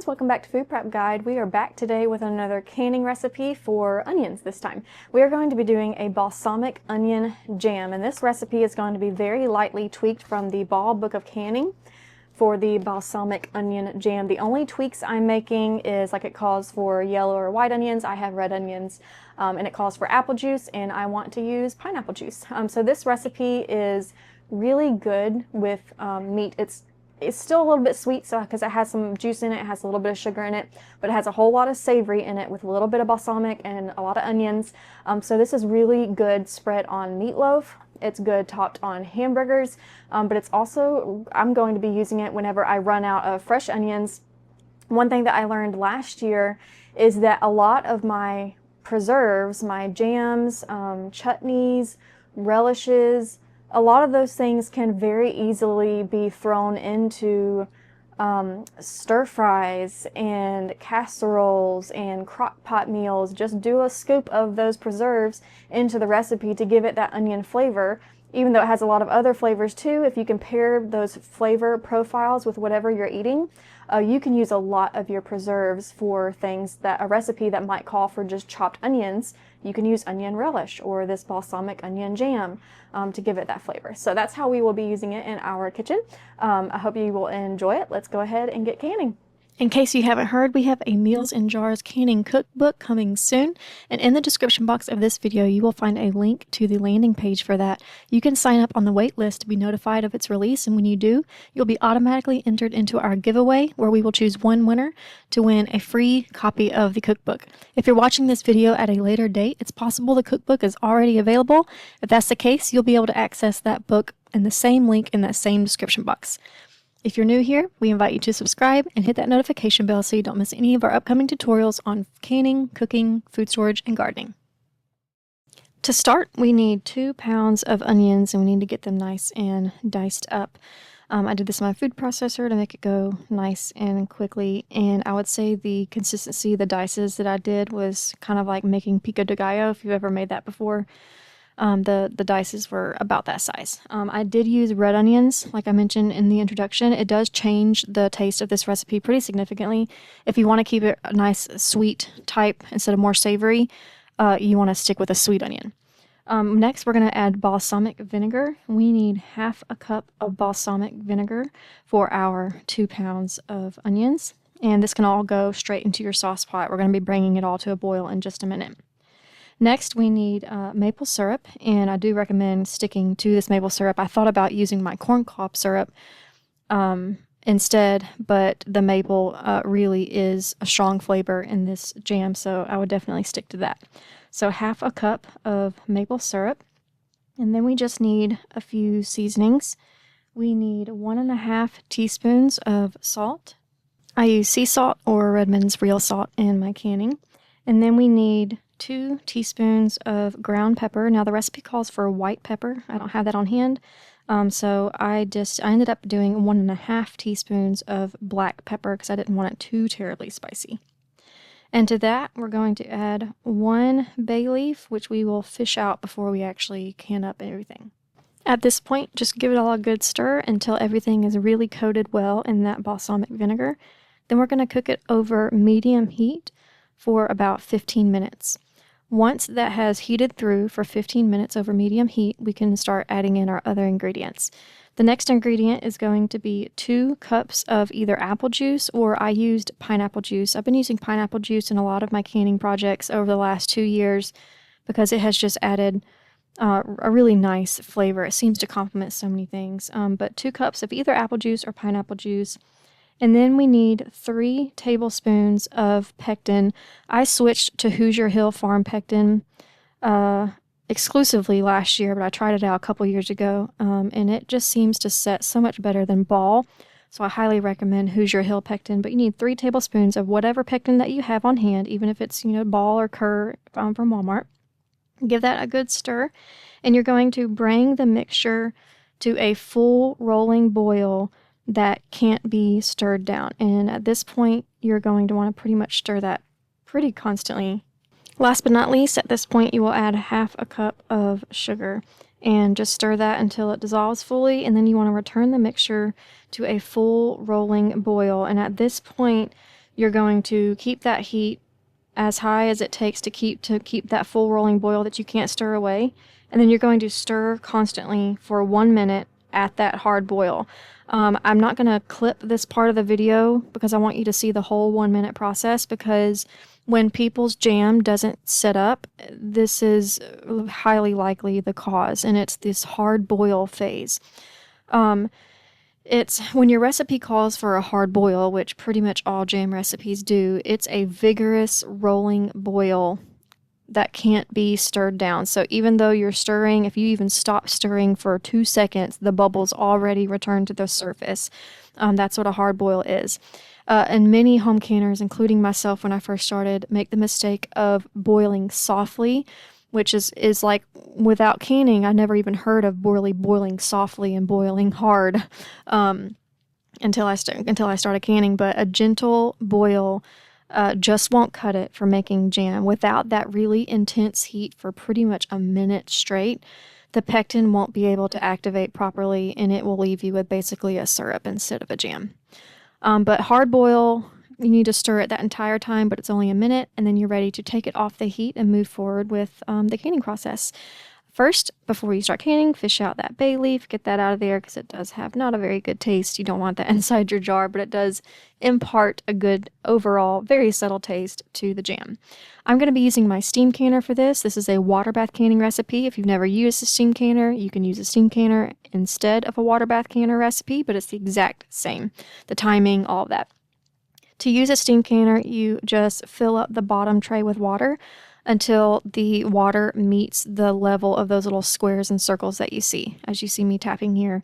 friends, welcome back to Food Prep Guide. We are back today with another canning recipe for onions this time. We are going to be doing a balsamic onion jam, and this recipe is going to be very lightly tweaked from the Ball Book of Canning for the balsamic onion jam. The only tweaks I'm making is, like, it calls for yellow or white onions. I have red onions, and it calls for apple juice, and I want to use pineapple juice. So this recipe is really good with meat. It's still a little bit sweet, so because it has some juice in it, it has a little bit of sugar in it, but it has a whole lot of savory in it with a little bit of balsamic and a lot of onions. So this is really good spread on meatloaf. It's good topped on hamburgers, but it's also, I'm going to be using it whenever I run out of fresh onions. One thing that I learned last year is that a lot of my preserves, my jams, chutneys, relishes, a lot of those things can very easily be thrown into stir fries and casseroles and crock pot meals. Just do a scoop of those preserves into the recipe to give it that onion flavor, even though it has a lot of other flavors too. If you can pair those flavor profiles with whatever you're eating, you can use a lot of your preserves for things that a recipe that might call for just chopped onions. You can use onion relish or this balsamic onion jam to give it that flavor. So that's how we will be using it in our kitchen. I hope you will enjoy it. Let's go ahead and get canning. In case you haven't heard, we have a Meals in Jars canning cookbook coming soon, and in the description box of this video you will find a link to the landing page for that. You can sign up on the wait list to be notified of its release, and when you do, you'll be automatically entered into our giveaway where we will choose one winner to win a free copy of the cookbook. If you're watching this video at a later date, it's possible the cookbook is already available. If that's the case, you'll be able to access that book in the same link in that same description box. If you're new here, we invite you to subscribe and hit that notification bell so you don't miss any of our upcoming tutorials on canning, cooking, food storage, and gardening. To start, we need 2 pounds of onions, and we need to get them nice and diced up. I did this in my food processor to make it go nice and quickly, and I would say the consistency of the dices that I did was kind of like making pico de gallo, if you've ever made that before. The dices were about that size. I did use red onions, like I mentioned in the introduction. It does change the taste of this recipe pretty significantly. If you want to keep it a nice sweet type instead of more savory, you want to stick with a sweet onion. Next, we're going to add balsamic vinegar. We need half a cup of balsamic vinegar for our 2 pounds of onions. And this can all go straight into your sauce pot. We're going to be bringing it all to a boil in just a minute. Next, we need maple syrup, and I do recommend sticking to this maple syrup. I thought about using my corn cob syrup instead, but the maple really is a strong flavor in this jam, so I would definitely stick to that. So half a cup of maple syrup, and then we just need a few seasonings. We need 1.5 teaspoons of salt. I use sea salt or Redmond's real salt in my canning. And then we need 2 teaspoons of ground pepper. Now the recipe calls for white pepper. I don't have that on hand. So I ended up doing 1.5 teaspoons of black pepper because I didn't want it too terribly spicy. And to that, we're going to add 1 bay leaf, which we will fish out before we actually can up everything. At this point, just give it all a good stir until everything is really coated well in that balsamic vinegar. Then we're going to cook it over medium heat for about 15 minutes. Once that has heated through for 15 minutes over medium heat, we can start adding in our other ingredients. The next ingredient is going to be 2 cups of either apple juice, or I used pineapple juice. I've been using pineapple juice in a lot of my canning projects over the last 2 years because it has just added a really nice flavor. It seems to complement so many things. But 2 cups of either apple juice or pineapple juice. And then we need 3 tablespoons of pectin. I switched to Hoosier Hill Farm pectin exclusively last year, but I tried it out a couple years ago, and it just seems to set so much better than Ball. So I highly recommend Hoosier Hill pectin. But you need 3 tablespoons of whatever pectin that you have on hand, even if it's, Ball or Kerr from Walmart. Give that a good stir, and you're going to bring the mixture to a full rolling boil that can't be stirred down. And at this point, you're going to want to pretty much stir that pretty constantly. Last but not least, at this point, you will add half a cup of sugar and just stir that until it dissolves fully. And then you want to return the mixture to a full rolling boil. And at this point, You're going to keep that heat as high as it takes to keep that full rolling boil that you can't stir away. And then you're going to stir constantly for 1 minute at that hard boil. I'm not going to clip this part of the video because I want you to see the whole 1 minute process, because when people's jam doesn't set up, this is highly likely the cause, and it's this hard boil phase. It's when your recipe calls for a hard boil, which pretty much all jam recipes do, it's a vigorous rolling boil that can't be stirred down. So even though you're stirring, if you even stop stirring for 2 seconds, the bubbles already return to the surface. That's what a hard boil is. And many home canners, including myself when I first started, make the mistake of boiling softly, which is like, without canning, I never even heard of boiling softly and boiling hard until I started canning. But a gentle boil just won't cut it for making jam. Without that really intense heat for pretty much a minute straight, the pectin won't be able to activate properly, and it will leave you with basically a syrup instead of a jam. But hard boil, you need to stir it that entire time, but it's only a minute, and then you're ready to take it off the heat and move forward with the canning process. First, before you start canning, fish out that bay leaf, get that out of there because it does have not a very good taste. You don't want that inside your jar, but it does impart a good overall, very subtle taste to the jam. I'm going to be using my steam canner for this. This is a water bath canning recipe. If you've never used a steam canner, you can use a steam canner instead of a water bath canner recipe, but it's the exact same. The timing, all of that. To use a steam canner, you just fill up the bottom tray with water until the water meets the level of those little squares and circles that you see, as you see me tapping here.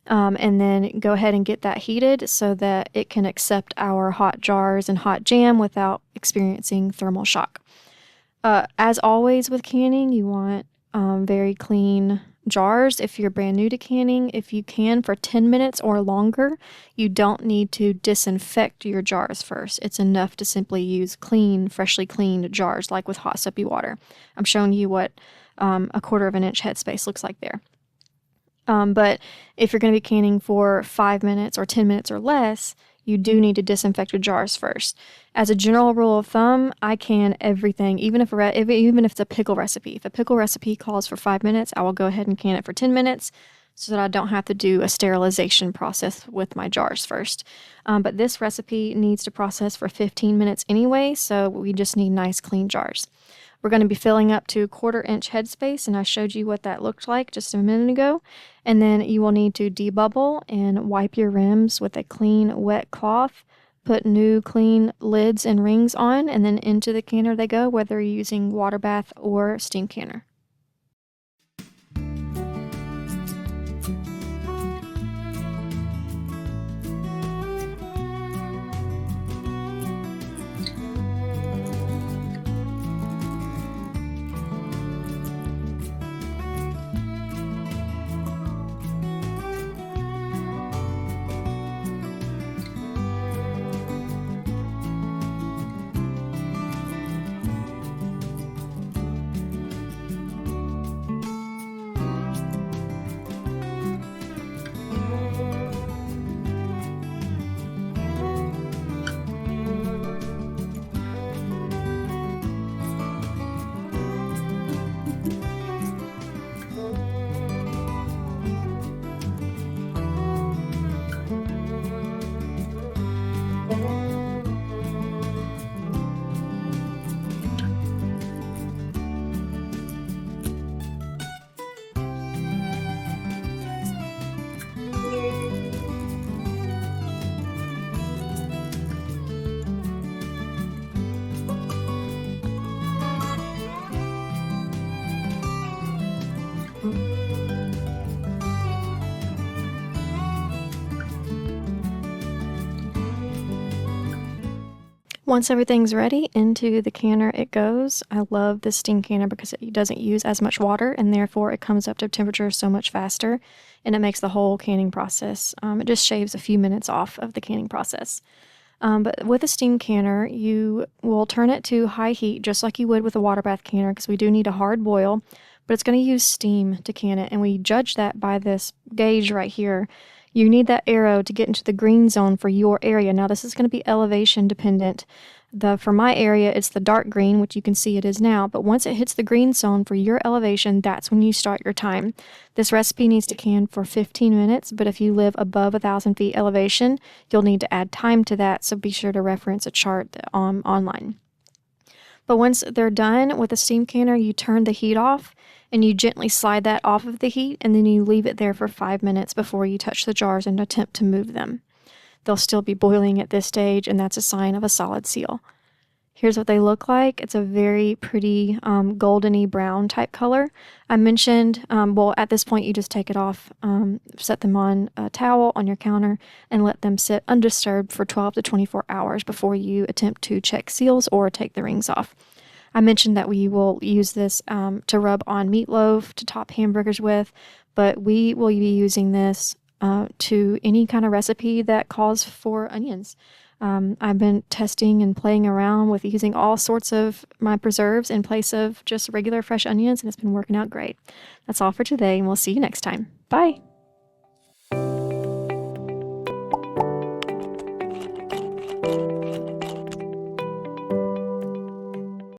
And then go ahead and get that heated so that it can accept our hot jars and hot jam without experiencing thermal shock. As always with canning, you want very clean jars. If you're brand new to canning, if you can for 10 minutes or longer, you don't need to disinfect your jars first. It's enough to simply use clean, freshly cleaned jars, like with hot soapy water. I'm showing you what a 1/4 of an inch headspace looks like there. But if you're going to be canning for 5 minutes or 10 minutes or less, you do need to disinfect your jars first. As a general rule of thumb, I can everything, even if it's a pickle recipe. If a pickle recipe calls for 5 minutes, I will go ahead and can it for 10 minutes so that I don't have to do a sterilization process with my jars first. But this recipe needs to process for 15 minutes anyway, so we just need nice clean jars. We're going to be filling up to 1/4 inch headspace, and I showed you what that looked like just a minute ago. And then you will need to debubble and wipe your rims with a clean, wet cloth. Put new, clean lids and rings on, and then into the canner they go, whether you're using water bath or steam canner. Once everything's ready, into the canner it goes. I love this steam canner because it doesn't use as much water, and therefore it comes up to temperature so much faster, and it makes the whole canning process, it just shaves a few minutes off of the canning process. But with a steam canner, you will turn it to high heat just like you would with a water bath canner, because we do need a hard boil, but it's going to use steam to can it, and we judge that by this gauge right here. You need that arrow to get into the green zone for your area. Now this is going to be elevation dependent. For my area, it's the dark green, which you can see it is now, but once it hits the green zone for your elevation, that's when you start your time. This recipe needs to can for 15 minutes, but if you live above 1,000 feet elevation, you'll need to add time to that, so be sure to reference a chart online. But once they're done with a steam canner, you turn the heat off and you gently slide that off of the heat, and then you leave it there for 5 minutes before you touch the jars and attempt to move them. They'll still be boiling at this stage, and that's a sign of a solid seal. Here's what they look like. It's a very pretty goldeny brown type color. I mentioned, well, at this point you just take it off, set them on a towel on your counter, and let them sit undisturbed for 12 to 24 hours before you attempt to check seals or take the rings off. I mentioned that we will use this to rub on meatloaf, to top hamburgers with, but we will be using this to any kind of recipe that calls for onions. I've been testing and playing around with using all sorts of my preserves in place of just regular fresh onions, and it's been working out great. That's all for today, and we'll see you next time. Bye!